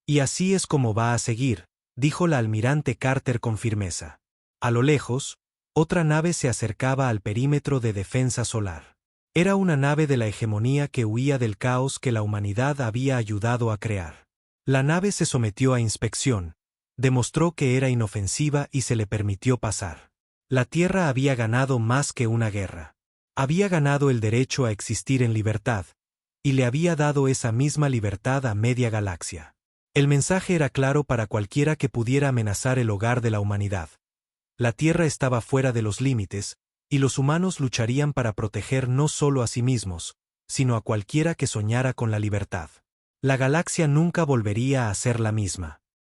Y así es como va a seguir, dijo la almirante Carter con firmeza. A lo lejos, otra nave se acercaba al perímetro de defensa solar. Era una nave de la hegemonía que huía del caos que la humanidad había ayudado a crear. La nave se sometió a inspección, demostró que era inofensiva y se le permitió pasar. La Tierra había ganado más que una guerra. Había ganado el derecho a existir en libertad, y le había dado esa misma libertad a media galaxia. El mensaje era claro para cualquiera que pudiera amenazar el hogar de la humanidad. La Tierra estaba fuera de los límites, y los humanos lucharían para proteger no solo a sí mismos, sino a cualquiera que soñara con la libertad. La galaxia nunca volvería a ser la misma.